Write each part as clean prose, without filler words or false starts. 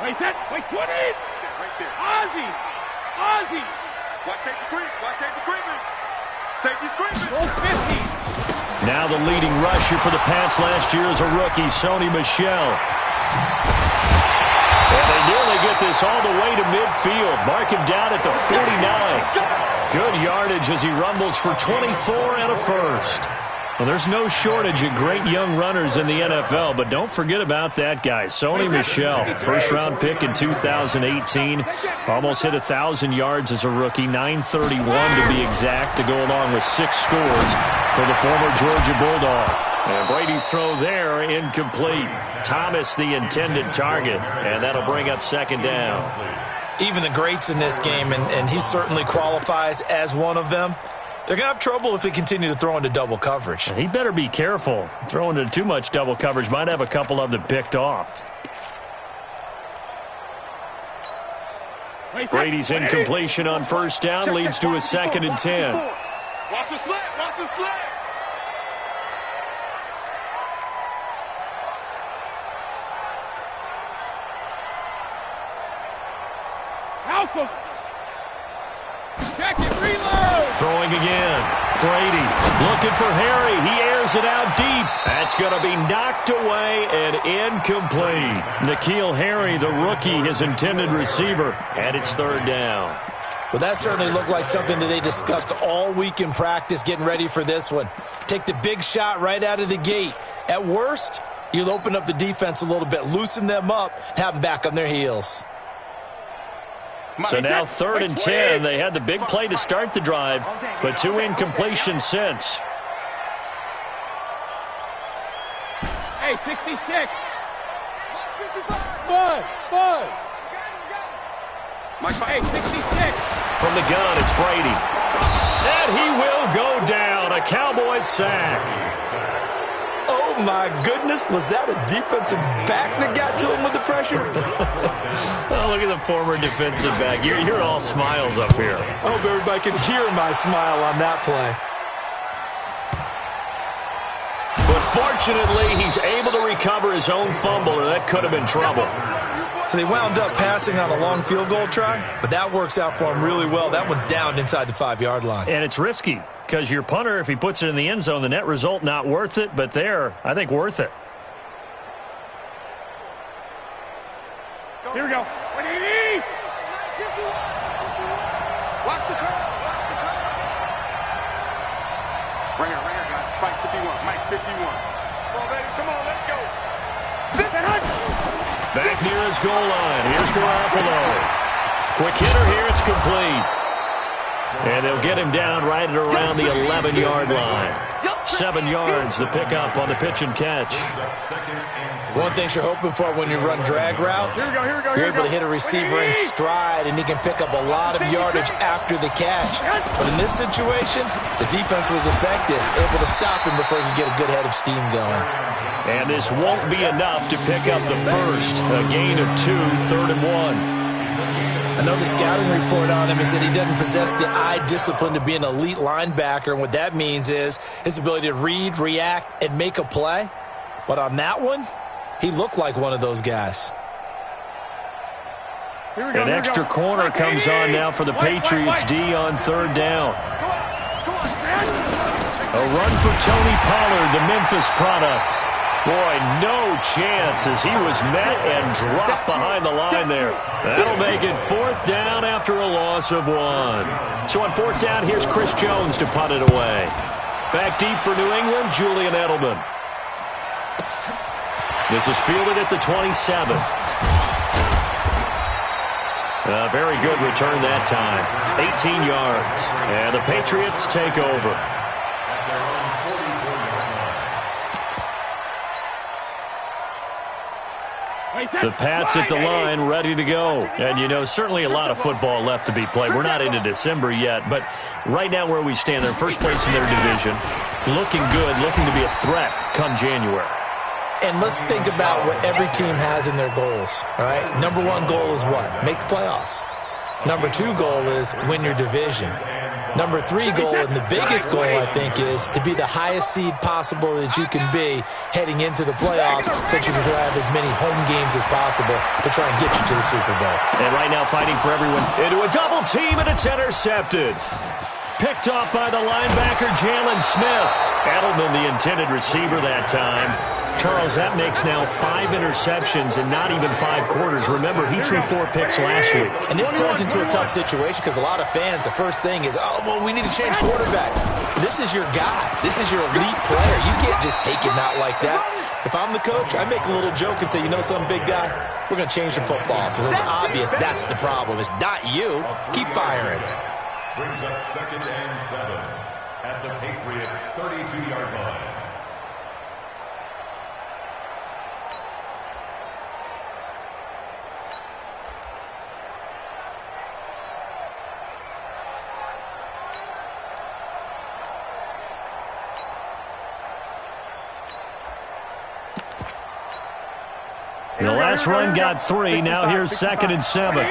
Wait, set. Wait, 20. Right there. Ozzy. Ozzy. Watch safety creep. Watch safety creeping. Safety's creeping. Roll 50. Now the leading rusher for the Pats last year is a rookie, Sony Michel. And they nearly get this all the way to midfield. Mark him down at the 49. Good yardage as he rumbles for 24 and a first. Well, there's no shortage of great young runners in the NFL, but don't forget about that guy, Sony Michel. First-round pick in 2018. Almost hit 1,000 yards as a rookie, 931 to be exact, to go along with 6 scores for the former Georgia Bulldog. And Brady's throw there, incomplete. Thomas the intended target, and that'll bring up second down. Even the greats in this game, and he certainly qualifies as one of them, they're going to have trouble if they continue to throw into double coverage. He better be careful. Throwing into too much double coverage might have a couple of them picked off. Brady's incompletion on first down leads to a 2nd and 10. Watch the slant. Watch the slant. Alpha. Check it. Reload. Throwing again. Brady looking for Harry. He airs it out deep. That's going to be knocked away and incomplete. N'Keal Harry, the rookie, his intended receiver, and it's 3rd down. Well, that certainly looked like something that they discussed all week in practice getting ready for this one. Take the big shot right out of the gate. At worst, you'll open up the defense a little bit, loosen them up, and have them back on their heels. So now 3rd and 10. They had the big play to start the drive, but 2 incompletions since. Hey, 66. Bud. Hey, 66. From the gun, it's Brady. And he will go down. A Cowboys sack. Oh, my goodness. Was that a defensive back that got to him with the pressure? Oh, look at the former defensive back. You're all smiles up here. I hope everybody can hear my smile on that play. But fortunately, he's able to recover his own fumble, or that could have been trouble. So they wound up passing on a long field goal try, but that works out for him really well. That one's down inside the 5-yard line. And it's risky, because your punter, if he puts it in the end zone, the net result not worth it, but there, I think worth it. Here we go. 180. Watch the curve. Right here, guys. Mike 51. Mike 51. Come on, baby. Come on, let's go. Back near his goal line. Here's Garoppolo. Quick hitter here. It's complete. And they'll get him down right at around the 11-yard line. 7 yards, the pickup on the pitch and catch. One thing you're hoping for when you run drag routes, you're able to hit a receiver in stride, and he can pick up a lot of yardage after the catch. But in this situation, the defense was effective, able to stop him before he could get a good head of steam going. And this won't be enough to pick up the first. A gain of 2, 3rd and 1. I know the scouting report on him is that he doesn't possess the eye discipline to be an elite linebacker, and what that means is his ability to read, react, and make a play. But on that one, he looked like one of those guys. An extra corner comes on now for the Patriots D on 3rd down. A run for Tony Pollard, the Memphis product. Boy, no chance as he was met and dropped behind the line there. That'll make it 4th down after a loss of 1. So on 4th down, here's Chris Jones to punt it away. Back deep for New England, Julian Edelman. This is fielded at the 27. A very good return that time. 18 yards. And the Patriots take over. The Pats at the line, ready to go. And, you know, certainly a lot of football left to be played. We're not into December yet, but right now where we stand, they're first place in their division. Looking good, looking to be a threat come January. And let's think about what every team has in their goals, all right? Number 1 goal is what? Make the playoffs. Number 2 goal is win your division. Number 3 goal, and the biggest goal, I think, is to be the highest seed possible that you can be heading into the playoffs so that you can have as many home games as possible to try and get you to the Super Bowl. And right now fighting for everyone into a double team, and it's intercepted. Picked off by the linebacker, Jalen Smith. Edelman, the intended receiver that time. Charles, that makes now 5 interceptions in not even 5 quarters. Remember, he threw 4 picks last week. And this turns into a tough situation because a lot of fans, the first thing is, oh, well, we need to change quarterbacks. This is your guy. This is your elite player. You can't just take him out like that. If I'm the coach, I make a little joke and say, you know something, big guy? We're going to change the football. So it's obvious that's the problem. It's not you. Keep firing. Brings up 2nd and 7 at the Patriots' 32-yard line. The last run got 3. Now here's 2nd and 7.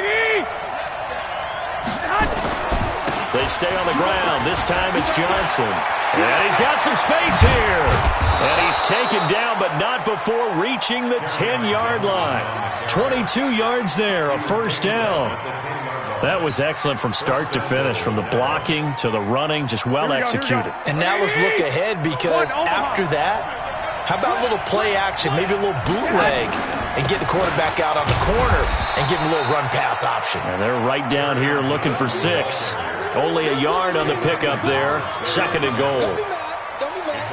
They stay on the ground. This time it's Johnson. And he's got some space here. And he's taken down, but not before reaching the 10-yard line. 22 yards there, a first down. That was excellent from start to finish, from the blocking to the running, just well executed. And now let's look ahead, because after that, how about a little play action, maybe a little bootleg, and get the quarterback out on the corner and give him a little run-pass option. And they're right down here looking for 6. Only a yard on the pickup there. 2nd and goal.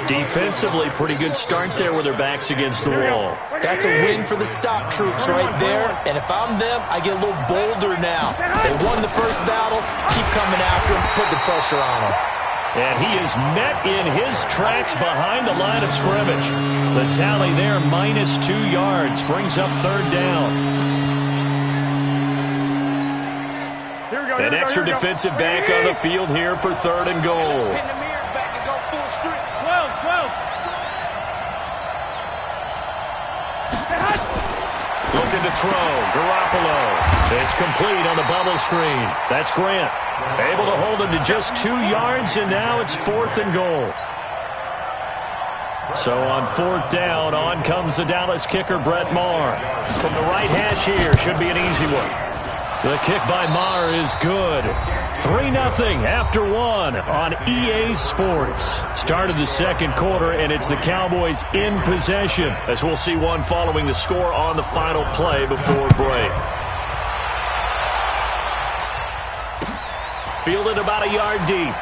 Defensively, pretty good start there with their backs against the wall. That's a win for the stop troops right there. And if I'm them, I get a little bolder now. They won the first battle. Keep coming after them. Put the pressure on them. And he is met in his tracks behind the line of scrimmage. The tally there, -2 yards, brings up 3rd down. An extra defensive back on the field here for 3rd and goal. Looking to throw, Garoppolo. It's complete on the bubble screen. That's Grant. Able to hold him to just 2 yards, and now it's 4th and goal. So on 4th down, on comes the Dallas kicker, Brett Maher. From the right hash here, should be an easy one. The kick by Maher is good. 3-0 after 1 on EA Sports. Start of the 2nd quarter, and it's the Cowboys in possession, as we'll see one following the score on the final play before break. Fielded about a yard deep.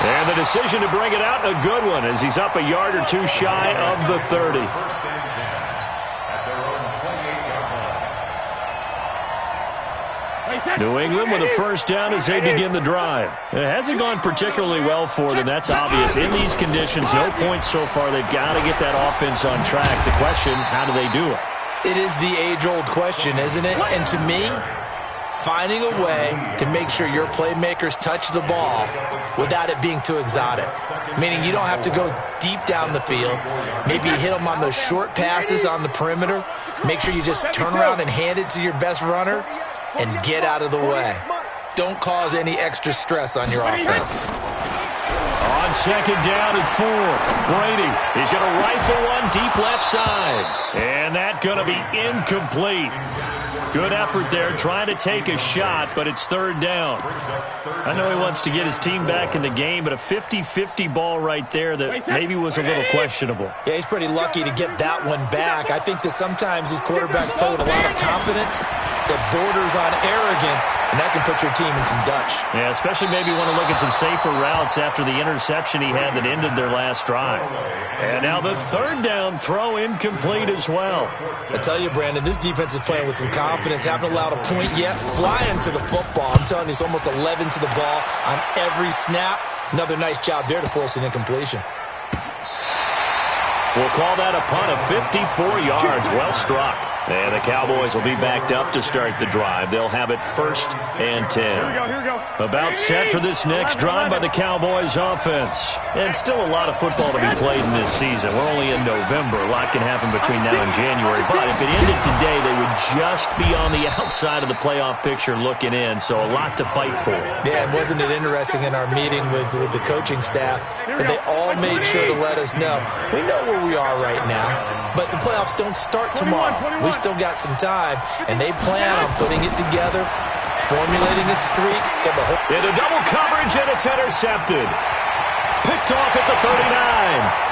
And the decision to bring it out, a good one, as he's up a yard or 2 shy of the 30. New England with a first down as they begin the drive. It hasn't gone particularly well for them. That's obvious. In these conditions, no points so far. They've got to get that offense on track. The question, how do they do it? It is the age-old question, isn't it? And to me, finding a way to make sure your playmakers touch the ball without it being too exotic. Meaning you don't have to go deep down the field. Maybe you hit them on those short passes on the perimeter. Make sure you just turn around and hand it to your best runner and get out of the way. Don't cause any extra stress on your offense. On 2nd down and 4, Brady. He's going to rifle one deep left side. And that's going to be incomplete. Good effort there, trying to take a shot, but it's 3rd down. I know he wants to get his team back in the game, but a 50-50 ball right there that maybe was a little questionable. Yeah, he's pretty lucky to get that one back. I think that sometimes these quarterbacks play with a lot of confidence that borders on arrogance, and that can put your team in some Dutch. Yeah, especially maybe want to look at some safer routes after the interception he had that ended their last drive. And now the 3rd down throw incomplete as well. I tell you, Brandon, this defense is playing with some confidence. Haven't allowed a point yet. Flying to the football. I'm telling you, it's almost 11 to the ball on every snap. Another nice job there to force an incompletion. We'll call that a punt of 54 yards. Well struck. And the Cowboys will be backed up to start the drive. They'll have it 1st and 10. Here we go. About set for this next drive by the Cowboys offense. And still a lot of football to be played in this season. We're only in November. A lot can happen between now and January. But if it ended today, they would just be on the outside of the playoff picture looking in. So a lot to fight for. Yeah, and wasn't it interesting in our meeting with the coaching staff that they all made sure to let us know, we know where we are right now, but the playoffs don't start tomorrow. We still got some time, and they plan on putting it together, formulating a streak. Into double coverage, and it's intercepted. Picked off at the 39.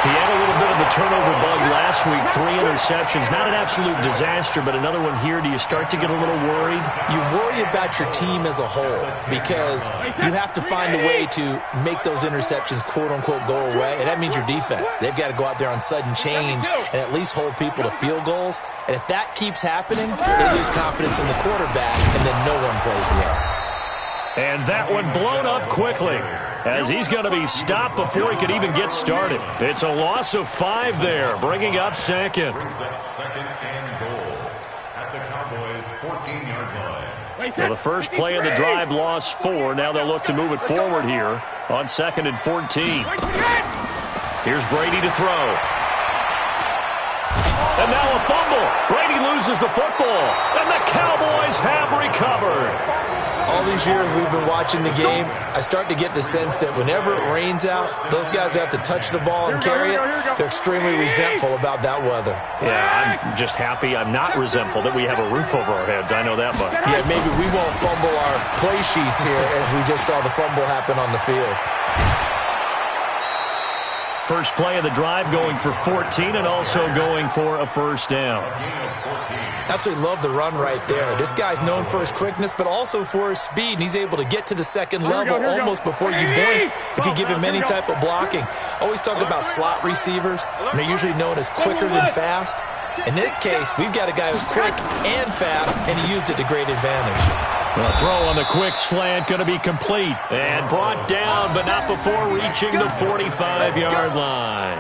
He had a little bit of the turnover bug last week, 3 interceptions. Not an absolute disaster, but another one here. Do you start to get a little worried? You worry about your team as a whole because you have to find a way to make those interceptions, quote-unquote, go away, and that means your defense. They've got to go out there on sudden change and at least hold people to field goals. And if that keeps happening, they lose confidence in the quarterback, and then no one plays well. And that one blown up quickly, as he's going to be stopped before he could even get started. It's a loss of 5 there, bringing up second. Brings up 2nd and goal at the Cowboys' 14-yard line. So the first play of the drive lost 4. Now they'll look to move it forward here on 2nd and 14. Here's Brady to throw. And now a fumble. Brady loses the football, and the Cowboys have recovered. All these years we've been watching the game, I start to get the sense that whenever it rains out, those guys who have to touch the ball and carry it, they're extremely resentful about that weather. Yeah, I'm just happy I'm not resentful that we have a roof over our heads. I know that much. Yeah, maybe we won't fumble our play sheets here as we just saw the fumble happen on the field. First play of the drive going for 14 and also going for a first down. Absolutely love the run right there. This guy's known for his quickness, but also for his speed. And he's able to get to the second level almost before you blink if you give him any type of blocking. Always talk about slot receivers, and they're usually known as quicker than fast. In this case, we've got a guy who's quick and fast, and he used it to great advantage. The throw on the quick slant going to be complete and brought down, but not before reaching the 45-yard line.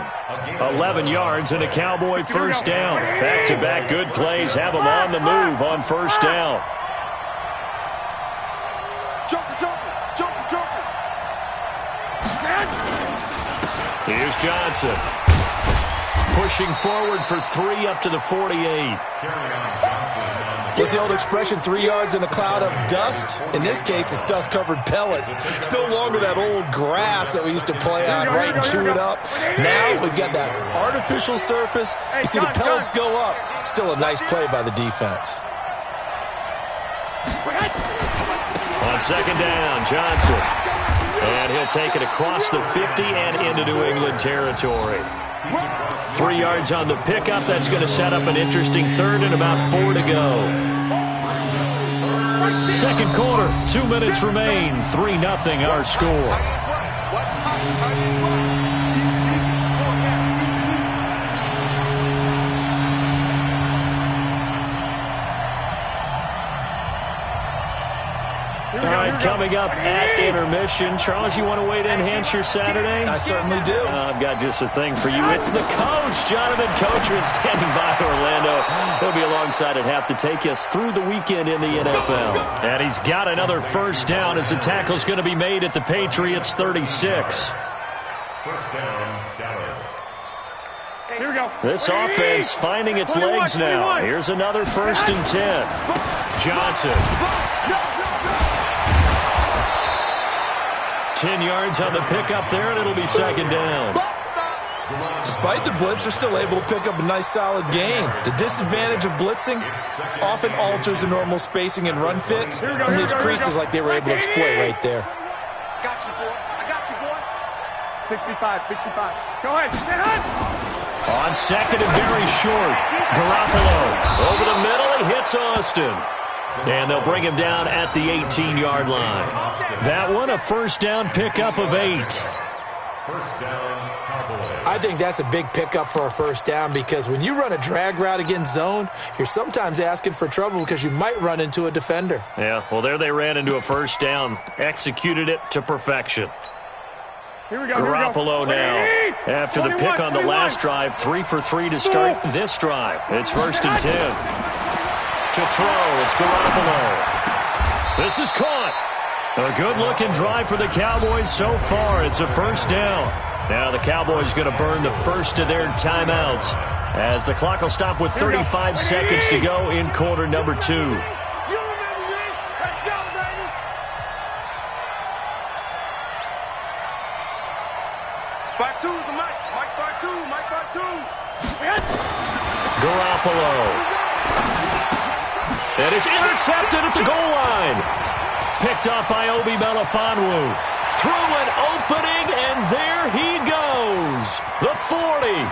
11 yards and a Cowboy first down. Back-to-back good plays have them on the move on first down. Here's Johnson. Pushing forward for 3 up to the 48. What's the old expression, 3 yards in a cloud of dust? In this case, it's dust-covered pellets. It's no longer that old grass that we used to play on, right, and chew it up. Now we've got that artificial surface. You see the pellets go up. Still a nice play by the defense. On second down, Johnson. And he'll take it across the 50 and into New England territory. 3 yards on the pickup. That's going to set up an interesting third and about 4 to go. Second quarter, 2 minutes remain. 3-0 our score. All right, coming up at intermission. Charles, you want to wait to enhance your Saturday? I certainly do. I've got just a thing for you. It's the coach, Jonathan Coachman, standing by Orlando. He'll be alongside at half to take us through the weekend in the NFL. And he's got another first down as the tackle's going to be made at the Patriots 36. First down, Dallas. Here we go. This offense finding its legs now. Here's another 1st and 10. Johnson. 10 yards on the pickup there, and it'll be second down. Despite the blitz, they're still able to pick up a nice, solid gain. The disadvantage of blitzing often alters the normal spacing and run fits and leaves creases like they were able to exploit right there. Got you, boy. I got you, boy. 65. Go ahead. Stand up. On second and very short, Garoppolo over the middle, he hits Austin. And they'll bring him down at the 18-yard line. That one, a first down pickup of 8. First down, Cowboys. I think that's a big pickup for a first down because when you run a drag route against zone, you're sometimes asking for trouble because you might run into a defender. Yeah, well, there they ran into a first down. Executed it to perfection. Garoppolo now. After the pick on the last drive, 3 for 3 to start this drive. It's 1st and 10. To throw, it's Garoppolo. This is caught. A good-looking drive for the Cowboys so far. It's a 1st down. Now the Cowboys going to burn the first of their timeouts as the clock will stop with 35 seconds to go in quarter number 2. Garoppolo. And it's intercepted at the goal line. Picked up by Obi Melifonwu. Through an opening, and there he goes. The 40.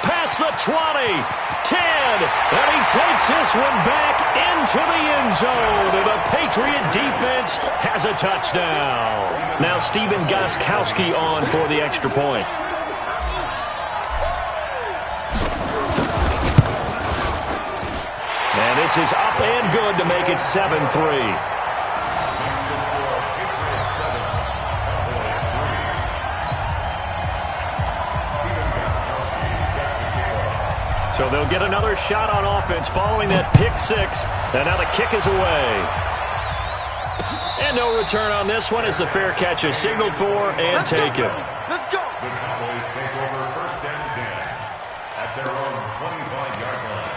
Past the 20. 10. And he takes this one back into the end zone. And the Patriot defense has a touchdown. Now Stephen Gostkowski on for the extra point. And this is up and good to make it 7-3. So they'll get another shot on offense following that pick 6. And now the kick is away. And no return on this one as the fair catch is signaled for and taken. Let's go. The Cowboys take over 1st and 10 at their own 25-yard line.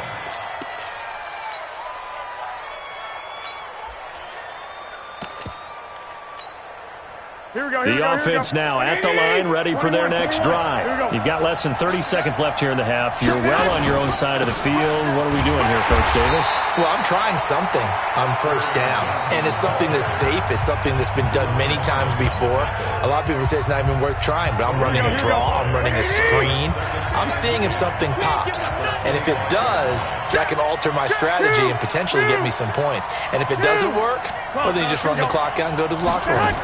The offense now at the line, ready for their next drive. You've got less than 30 seconds left here in the half. You're well on your own side of the field. What are we doing here, Coach Davis? Well, I'm trying something on 1st down, and it's something that's safe. It's something that's been done many times before. A lot of people say it's not even worth trying, but I'm running a draw. I'm running a screen. I'm seeing if something pops, and if it does, that can alter my strategy and potentially get me some points. And if it doesn't work, well, then you just run the clock out and go to the locker room.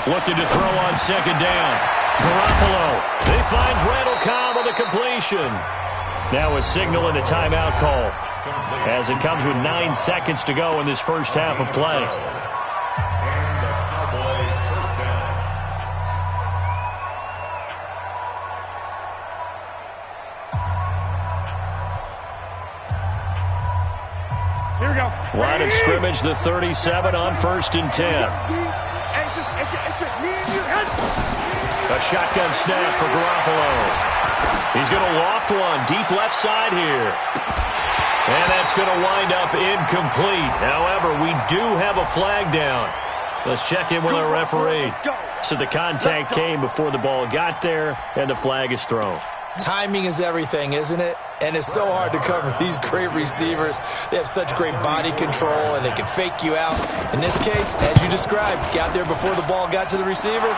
Looking to throw on 2nd down. Garoppolo. He finds Randall Cobb on the completion. Now a signal and a timeout call as it comes with 9 seconds to go in this first half of play. And the Cowboy 1st down. Here we go. Line of scrimmage, the 37 on 1st and 10. It's just me and you. A shotgun snap for Garoppolo. He's going to loft one deep left side here. And that's going to wind up incomplete. However, we do have a flag down. Let's check in with our referee. So the contact came before the ball got there, and the flag is thrown. Timing is everything, isn't it? And it's so hard to cover these great receivers. They have such great body control, and they can fake you out. In this case, as you described, got there before the ball got to the receiver.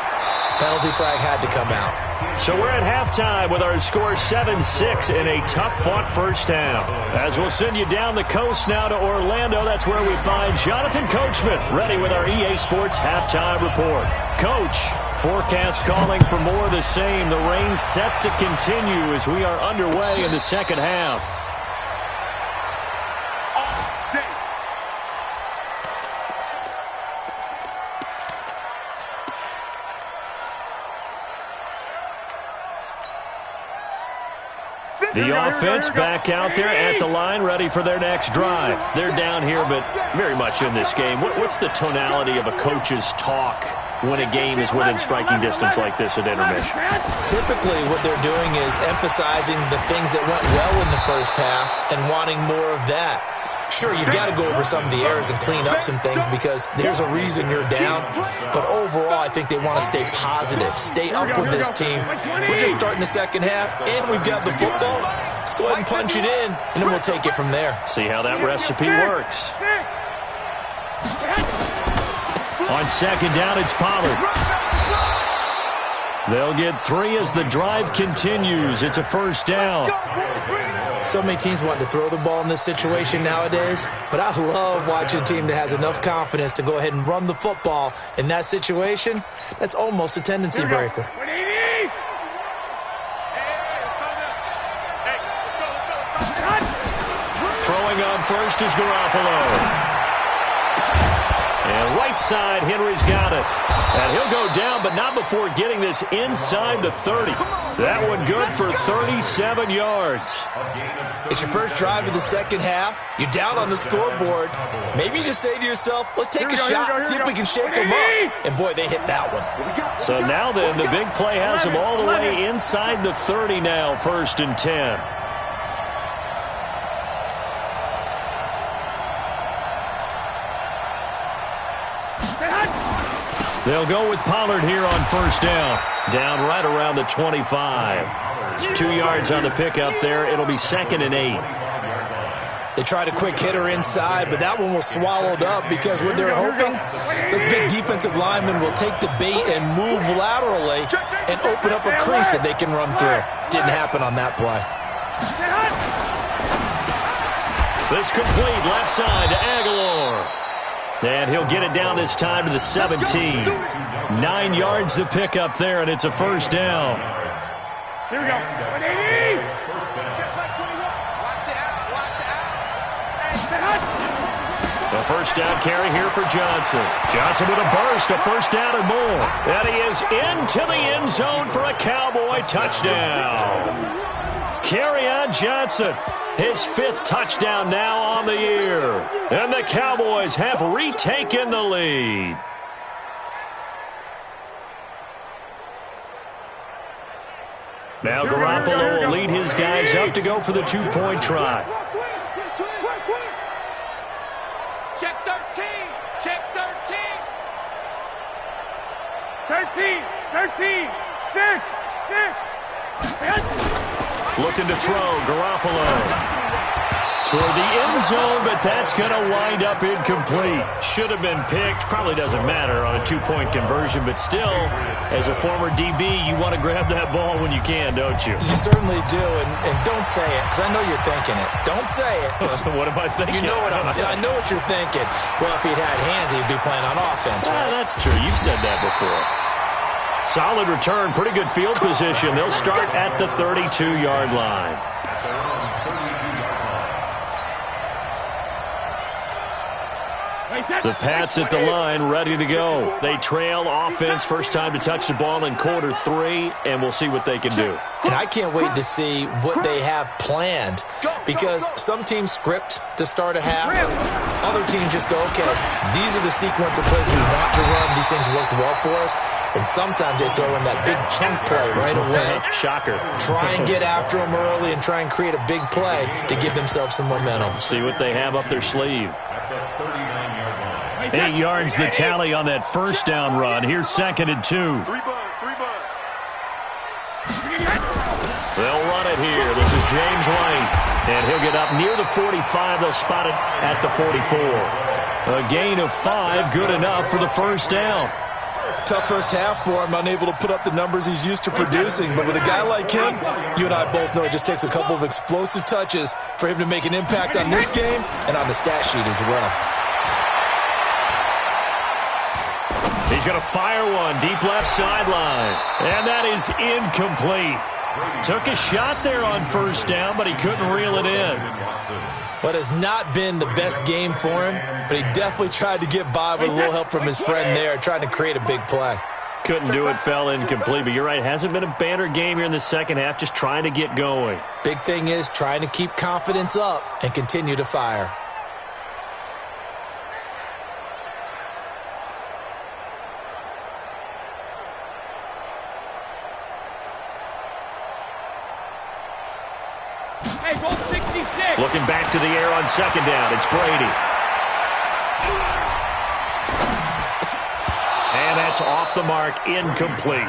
Penalty flag had to come out. So we're at halftime with our score 7-6 in a tough-fought first half. As we'll send you down the coast now to Orlando, that's where we find Jonathan Coachman ready with our EA Sports halftime report. Coach, forecast calling for more of the same. The rain set to continue as we are underway in the second half. The offense back out there at the line, ready for their next drive. They're down here, but very much in this game. What's the tonality of a coach's talk when a game is within striking distance like this at intermission? Typically, what they're doing is emphasizing the things that went well in the first half and wanting more of that. Sure, you've got to go over some of the errors and clean up some things because there's a reason you're down. But overall, I think they want to stay positive, stay up with this team. We're just starting the second half, and we've got the football. Let's go ahead and punch it in, and then we'll take it from there. See how that recipe works. On second down, it's Pollard. They'll get 3 as the drive continues. It's a first down. So many teams want to throw the ball in this situation nowadays, but I love watching a team that has enough confidence to go ahead and run the football in that situation. That's almost a tendency breaker. Throwing on first is Garoppolo. And right side, Henry's got it. And he'll go down, but not before getting this inside the 30. That one good for 37 yards. It's your first drive of the second half. You're down on the scoreboard. Maybe you just say to yourself, let's take a shot, see if we can shake them up. And, boy, they hit that one. So now then, the big play has them all the way inside the 30 now, 1st and 10. They'll go with Pollard here on 1st down. Down right around the 25. 2 yards on the pickup there. It'll be 2nd and 8. They tried a quick hitter inside, but that one was swallowed up because what they're hoping, those big defensive linemen will take the bait and move laterally and open up a crease that they can run through. Didn't happen on that play. This complete left side to Aguilar. And he'll get it down this time to the 17. 9 yards to pick up there, and it's a 1st down. Here we go. 180. The 1st down carry here for Johnson. Johnson with a burst, a 1st down and more. And he is into the end zone for a Cowboy touchdown. Kerryon Johnson. His 5th touchdown now on the year. And the Cowboys have retaken the lead. Now Garoppolo will lead his guys up to go for the 2-point try. Check 13. Check 13. 13. 6. Looking to throw, Garoppolo. Toward the end zone, but that's going to wind up incomplete. Should have been picked. Probably doesn't matter on a 2-point conversion, but still, as a former DB, you want to grab that ball when you can, don't you? You certainly do, and don't say it, because I know you're thinking it. Don't say it. What am I thinking? You know I know what you're thinking. Well, if he'd had hands, he'd be playing on offense. Right? That's true. You've said that before. Solid return, pretty good field position. They'll start at the 32-yard line. The Pats at the line, ready to go. They trail offense, first time to touch the ball in quarter 3, and we'll see what they can do. And I can't wait to see what they have planned, because some teams script to start a half. Other teams just go, okay, these are the sequence of plays we want to run. These things worked well for us. And sometimes they throw in that big chunk play right away. Shocker. Try and get after them early and try and create a big play to give themselves some momentum. See what they have up their sleeve. 8 yards the tally on that 1st down run. Here's 2nd and 2. They'll run it here. This is James White. And he'll get up near the 45. They'll spot it at the 44. A gain of 5, good enough for the 1st down. Tough first half for him, unable to put up the numbers he's used to producing. But with a guy like him, you and I both know it just takes a couple of explosive touches for him to make an impact on this game and on the stat sheet as well. He's going to fire one deep left sideline. And that is incomplete. Took a shot there on 1st down, but he couldn't reel it in. What has not been the best game for him, but he definitely tried to get by with a little help from his friend there, trying to create a big play. Couldn't do it, fell incomplete, but you're right, hasn't been a banner game here in the second half, just trying to get going. Big thing is trying to keep confidence up and continue to fire. Looking back to the air on 2nd down. It's Brady. And that's off the mark, incomplete.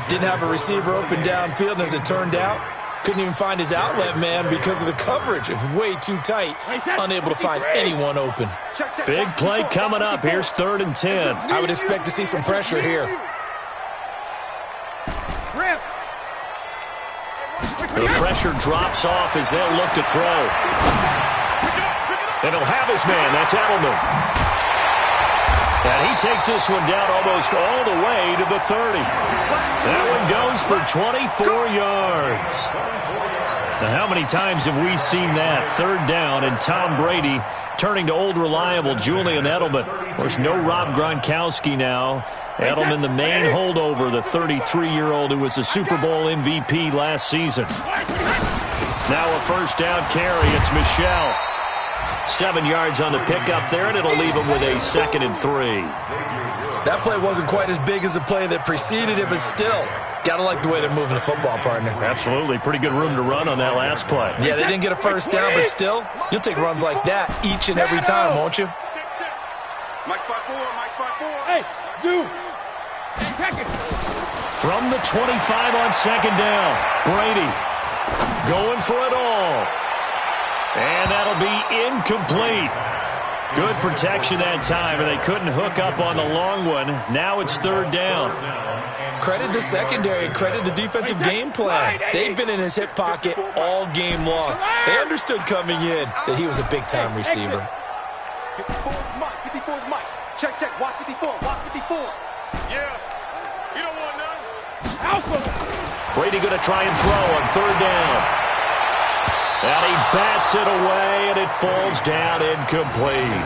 Didn't have a receiver open downfield, and as it turned out, couldn't even find his outlet man because of the coverage. It was way too tight, unable to find anyone open. Big play coming up. Here's 3rd and 10. I would expect to see some pressure here. The pressure drops off as they'll look to throw. And he'll have his man. That's Edelman. And he takes this one down almost all the way to the 30. That one goes for 24 yards. Now, how many times have we seen that? 3rd down, and Tom Brady turning to old reliable Julian Edelman. Of course, no Rob Gronkowski now. Edelman, the main holdover, the 33-year-old who was a Super Bowl MVP last season. Now a first down carry. It's Michel. 7 yards on the pickup there, and it'll leave him with a 2nd and 3. That play wasn't quite as big as the play that preceded it, but still, gotta like the way they're moving the football, partner. Absolutely. Pretty good room to run on that last play. Yeah, they didn't get a first down, but still, you'll take runs like that each and every time, won't you? Mike 5-4, Mike 5-4. Hey, Zoo. From the 25 on 2nd down, Brady going for it all. And that'll be incomplete. Good protection that time, and they couldn't hook up on the long one. Now it's 3rd down. Credit the secondary, credit the defensive game plan. They've been in his hip pocket all game long. They understood coming in that he was a big-time receiver. 54's Mike, 54's Mike. Check, check, watch 54, watch 54. Yeah, you don't want none. Alpha. Brady going to try and throw on 3rd down. And he bats it away, and it falls down incomplete.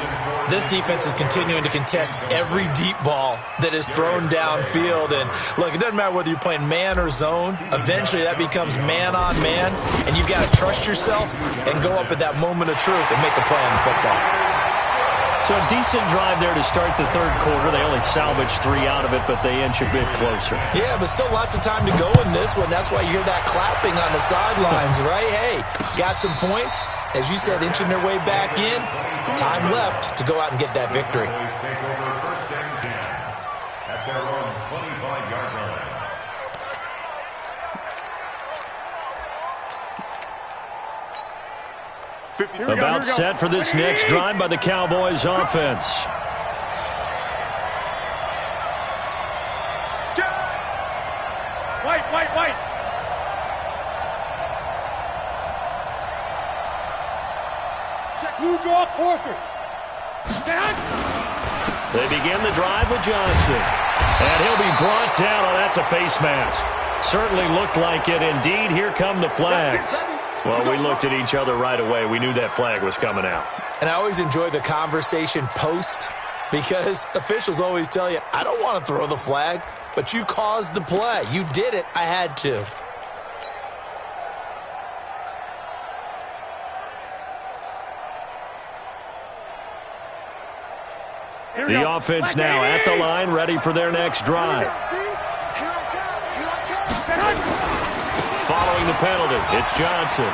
This defense is continuing to contest every deep ball that is thrown downfield. And, look, it doesn't matter whether you're playing man or zone. Eventually, that becomes man-on-man, and you've got to trust yourself and go up at that moment of truth and make a play on the football. So a decent drive there to start the 3rd quarter. They only salvaged 3 out of it, but they inch a bit closer. Yeah, but still lots of time to go in this one. That's why you hear that clapping on the sidelines, right? Hey, got some points. As you said, inching their way back in. Time left to go out and get that victory. Take over 1st and 10 at their own 25-yard line. About set for this next drive by the Cowboys offense. White. Check blue draw quarters. They begin the drive with Johnson. And he'll be brought down. Oh, that's a face mask. Certainly looked like it. Indeed, here come the flags. Well, we looked at each other right away. We knew that flag was coming out. And I always enjoy the conversation post because officials always tell you, I don't want to throw the flag, but you caused the play. You did it. I had to. The offense now at the line, ready for their next drive. Following the penalty, it's Johnson.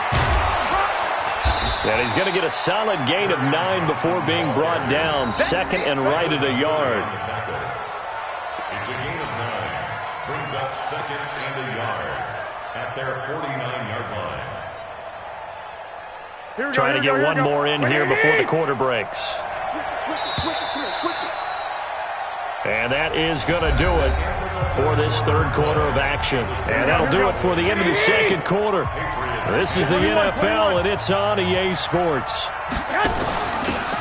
And he's going to get a solid gain of 9 before being brought down. 2nd and right at a yard. It's a gain of 9. Brings up 2nd and a yard at their 49-yard line. Trying to get one more in here before the quarter breaks. And that is going to do it for this 3rd quarter of action. And that'll do it for the end of the 2nd quarter. This is the NFL, and it's on EA Sports.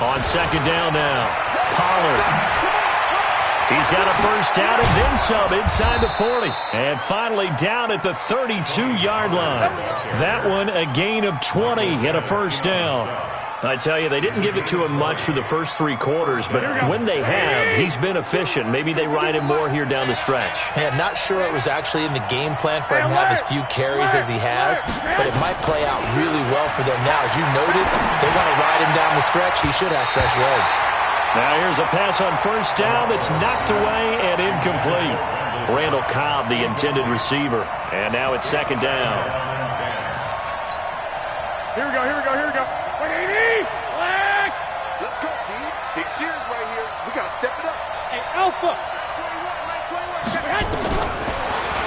On 2nd down now, Pollard. He's got a first down and then some inside the 40. And finally down at the 32-yard line. That one a gain of 20 and a first down. I tell you, they didn't give it to him much through the first 3 quarters, but when they have, he's been efficient. Maybe they ride him more here down the stretch. Yeah, not sure it was actually in the game plan for him to have as few carries as he has, but it might play out really well for them now. As you noted, they want to ride him down the stretch. He should have fresh legs. Now here's a pass on first down that's knocked away and incomplete. Randall Cobb, the intended receiver. And now it's 2nd down. Here we go. Flag! Let's go, D. Big Sears right here. We got to step it up. Hey, Alpha! 21.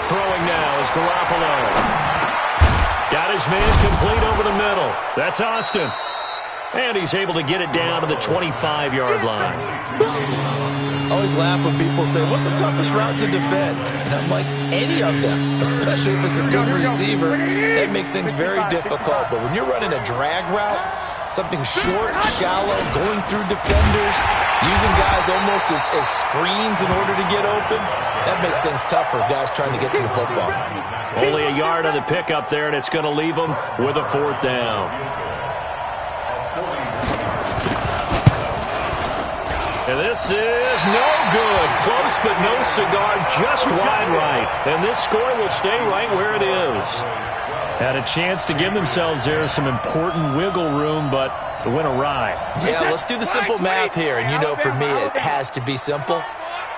Throwing now is Garoppolo. Got his man complete over the middle. That's Austin. And he's able to get it down to the 25-yard line. I always laugh when people say, what's the toughest route to defend? And I'm like, any of them, especially if it's a good receiver. That makes things very difficult. But when you're running a drag route, something short, shallow, going through defenders, using guys almost as screens in order to get open, that makes things tough for guys trying to get to the football. Only a yard on the pickup there, and it's going to leave them with a 4th down. And this is no good. Close but no cigar, just wide right. And this score will stay right where it is. Had a chance to give themselves there some important wiggle room, but it went awry. Yeah, let's do the simple math here. And you know, for me, it has to be simple.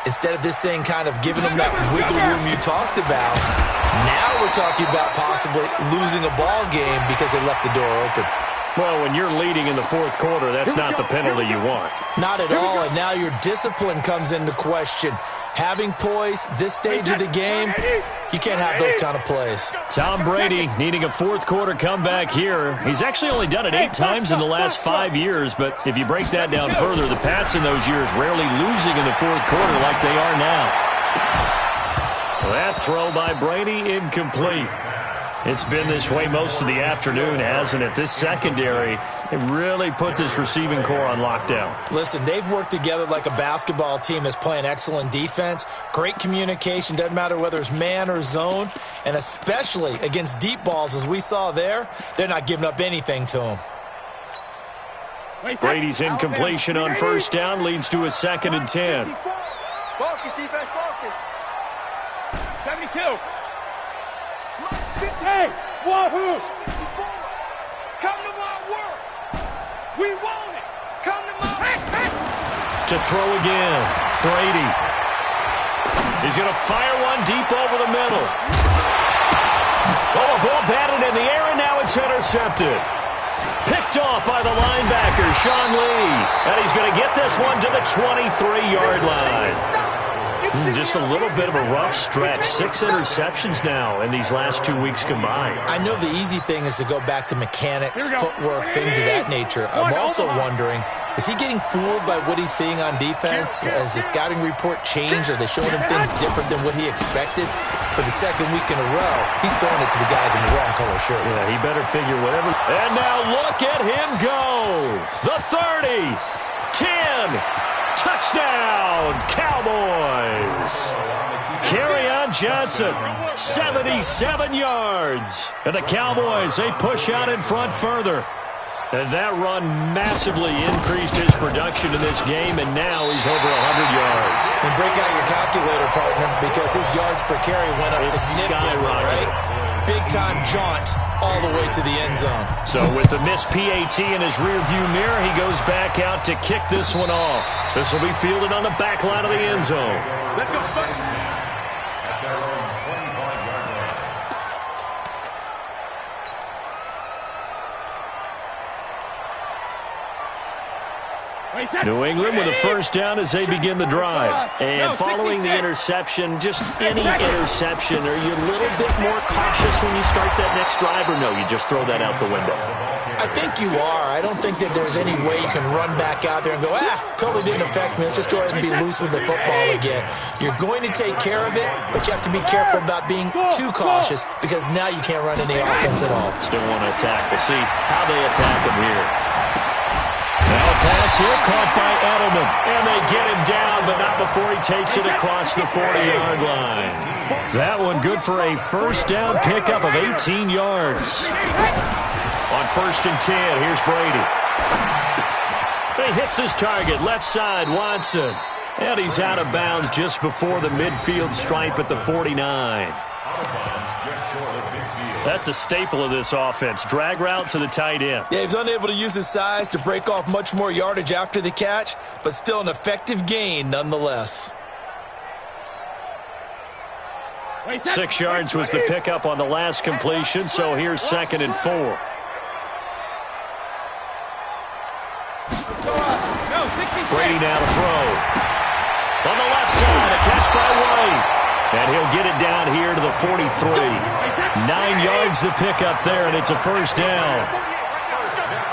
Instead of this thing kind of giving them that wiggle room you talked about, now we're talking about possibly losing a ball game because they left the door open. Well, when you're leading in the fourth quarter, that's not the penalty you want. Not at all, and now your discipline comes into question. Having poise this stage of the game, you can't have those kind of plays. Tom Brady needing a fourth quarter comeback here. He's actually only done it 8 times in the last 5 years, but if you break that down further, the Pats in those years rarely losing in the fourth quarter like they are now. That throw by Brady incomplete. It's been this way most of the afternoon, hasn't it? This secondary, it really put this receiving core on lockdown. Listen, they've worked together like a basketball team that's playing excellent defense. Great communication, doesn't matter whether it's man or zone. And especially against deep balls, as we saw there, they're not giving up anything to them. Brady's incompletion on first down leads to a 2nd and 10. Focus, defense, focus. 72. Hey, wahoo! Come to my work. We want it. Come to my... To throw again, Brady. He's going to fire one deep over the middle. Oh, a ball batted in the air, and now it's intercepted. Picked off by the linebacker, Sean Lee. And he's going to get this one to the 23-yard line. Just a little bit of a rough stretch. 6 interceptions now in these last 2 weeks combined. I know the easy thing is to go back to mechanics, footwork, things of that nature. I'm also wondering, is he getting fooled by what he's seeing on defense? Has the scouting report changed? Are they showing him things different than what he expected? For the 2nd week in a row, he's throwing it to the guys in the wrong color shirts. Yeah, he better figure whatever. And now look at him go. The 30, 10. Touchdown, Cowboys! Kerryon Johnson, 77 yards. And the Cowboys, they push out in front further. And that run massively increased his production in this game, and now he's over 100 yards. And break out your calculator, partner, because his yards per carry went up significantly, right? Big-time jaunt all the way to the end zone. So with the missed PAT in his rearview mirror, he goes back out to kick this one off. This will be fielded on the back line of the end zone. Let's go, buddy. At their own 25-yard line. New England with a first down as they begin the drive. And following the interception, just any interception, are you a little bit more cautious when you start that next drive, or no, you just throw that out the window? I think you are. I don't think that there's any way you can run back out there and go, totally didn't affect me. Let's just go ahead and be loose with the football again. You're going to take care of it, but you have to be careful about being too cautious because now you can't run any offense at all. Still want to attack. We'll see how they attack him here. Now a pass here caught by Edelman. And they get him down, but not before he takes it across the 40-yard line. That one good for a first down pickup of 18 yards. On 1st and 10, here's Brady. He hits his target, left side, Watson. And he's out of bounds just before the midfield stripe at the 49. That's a staple of this offense. Drag route to the tight end. Yeah, he's unable to use his size to break off much more yardage after the catch, but still an effective gain nonetheless. 6 yards was the pickup on the last completion, so here's 2nd and 4. Brady now to throw. On the left side, a catch by White. And he'll get it down here to the 43. 9 yards the pickup there, and it's a first down.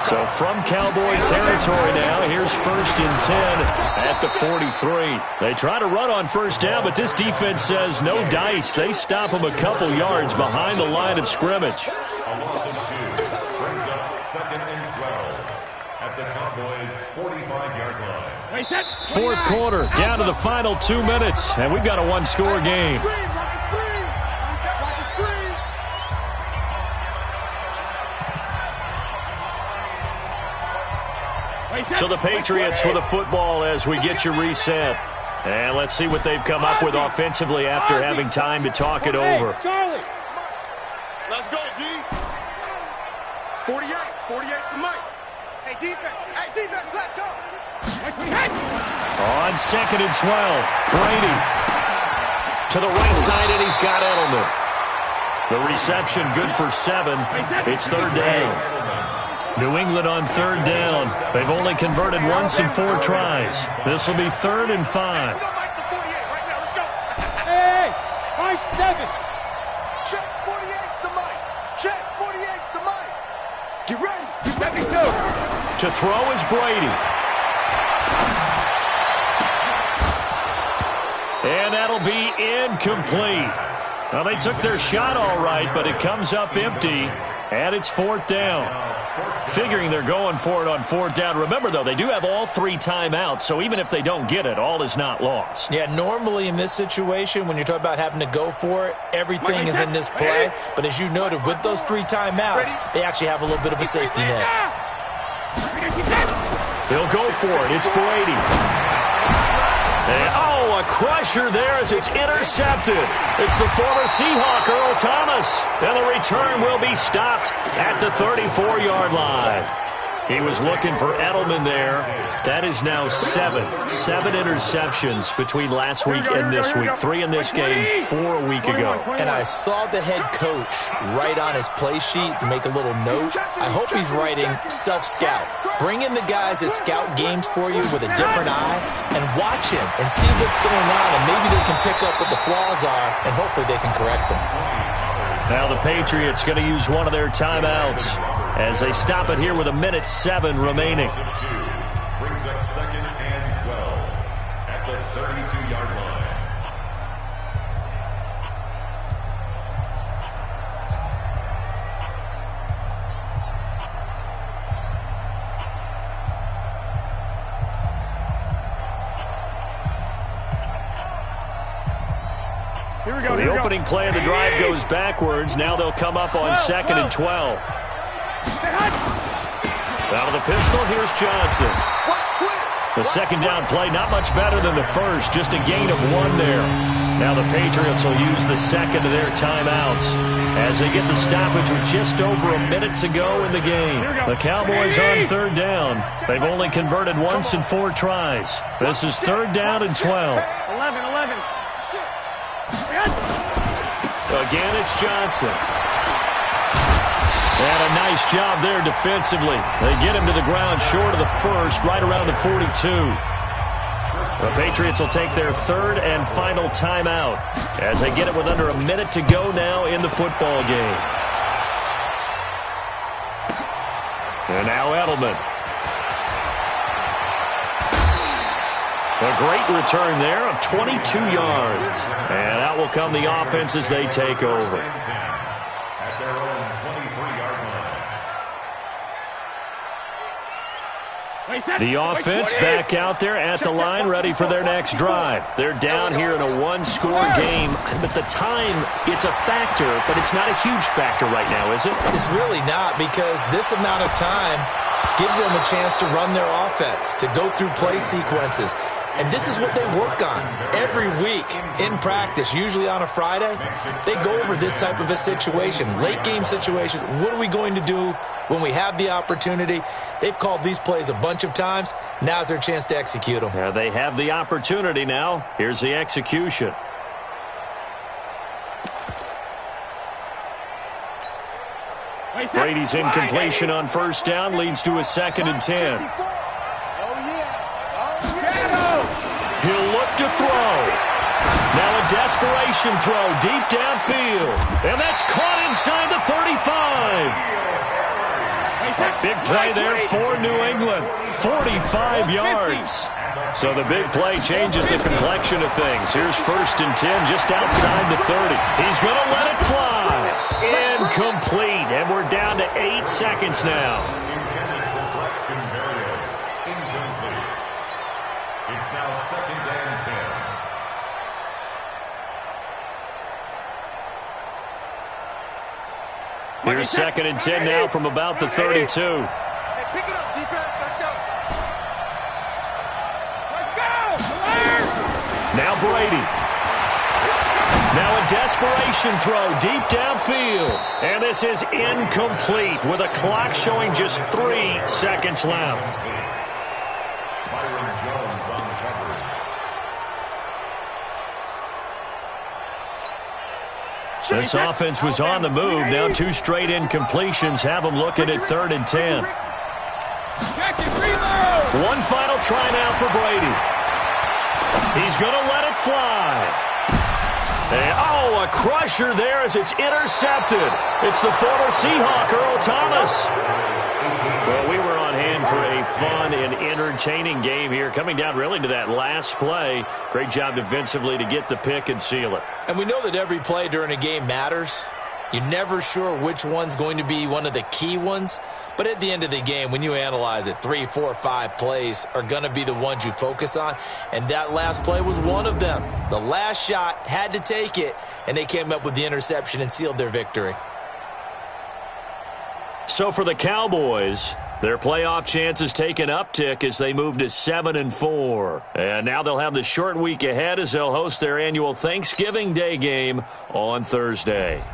So from Cowboy territory now, here's 1st and 10 at the 43. They try to run on first down, but this defense says no dice. They stop them a couple yards behind the line of scrimmage. A loss of 2 brings up 2nd and 12 at the Cowboys' 45-yard line. Fourth quarter, down to the final 2 minutes, and we've got a one-score game. So the Patriots with a football as we get you reset. And let's see what they've come up with offensively after having time to talk it over. Charlie. Let's go, D. 48 to Mike. Hey, defense, let's go. On 2nd and 12, Brady to the right side, and he's got Edelman. The reception good for 7. It's 3rd down. New England on 3rd down. They've only converted once in 4 tries. This will be 3rd and 5. Hey, Mike 7. Check 48's the Mike. Check 48's the Mike. Get ready. Let me go. To throw is Brady. And that'll be incomplete. Well, they took their shot all right, but it comes up empty, and it's 4th down. Figuring they're going for it on 4th down. Remember, though, they do have all 3 timeouts, so even if they don't get it, all is not lost. Yeah, normally in this situation, when you're talking about having to go for it, everything is in this play. But as you noted, with those 3 timeouts, they actually have a little bit of a safety net. They'll go for it. It's Brady. And, a crusher there as it's intercepted. It's the former Seahawk, Earl Thomas. And the return will be stopped at the 34-yard line. He was looking for Edelman there. That is now 7 interceptions between last week and this week. 3 in this game, 4 a week ago. And I saw the head coach write on his play sheet to make a little note. I hope he's writing self-scout. Bring in the guys that scout games for you with a different eye and watch him and see what's going on, and maybe they can pick up what the flaws are, and hopefully they can correct them. Now the Patriots going to use one of their timeouts as they stop it here with 1:07 remaining. Brings up 2nd and 12 at the 32-yard line. Here we go. The opening play of the drive goes backwards. Now they'll come up on 2nd and 12. Out of the pistol, here's Johnson. The 2nd down play, not much better than the first, just a gain of 1 there. Now the Patriots will use the 2nd of their timeouts as they get the stoppage with just over a minute to go in the game. The Cowboys on 3rd down. They've only converted once in 4 tries. This is 3rd down and 12. 11. Again, it's Johnson. And a nice job there defensively. They get him to the ground short of the first, right around the 42. The Patriots will take their 3rd and final timeout as they get it with under a minute to go now in the football game. And now Edelman. A great return there of 22 yards. And out will come the offense as they take over. At their own 23-yard line. The offense back out there at the line, ready for their next drive. They're down here in a 1-score game. But the time, it's a factor, but it's not a huge factor right now, is it? It's really not, because this amount of time gives them a chance to run their offense, to go through play sequences. And this is what they work on every week in practice, usually on a Friday. They go over this type of a situation, late game situation. What are we going to do when we have the opportunity? They've called these plays a bunch of times. Now's their chance to execute them. Yeah, they have the opportunity now. Here's the execution. Brady's incompletion on 1st down leads to a 2nd and 10. He'll look to throw. Now a desperation throw deep downfield. And that's caught inside the 35. A big play there for New England. 45 yards. So the big play changes the complexion of things. Here's 1st and 10 just outside the 30. He's going to let it fly. Incomplete. And we're down to 8 seconds now. It's now 2nd and 10. Here's 2nd and 10 now from about the 32. Hey, pick it up, defense. Let's go. Now Brady. Now a desperation throw deep downfield. And this is incomplete with a clock showing just 3 seconds left. Byron Jones on the coverage. This offense was on the move. Now 2 straight incompletions have them looking at 3rd and 10. One final try now for Brady. He's going to let it fly. And, a crusher there as it's intercepted. It's the former Seahawk, Earl Thomas. Well, we were on hand for a fun and entertaining game here, coming down really to that last play. Great job defensively to get the pick and seal it. And we know that every play during a game matters. You're never sure which one's going to be one of the key ones. But at the end of the game, when you analyze it, 3, 4, 5 plays are going to be the ones you focus on. And that last play was one of them. The last shot had to take it, and they came up with the interception and sealed their victory. So for the Cowboys, their playoff chances take an uptick as they move to 7-4. And now they'll have the short week ahead as they'll host their annual Thanksgiving Day game on Thursday.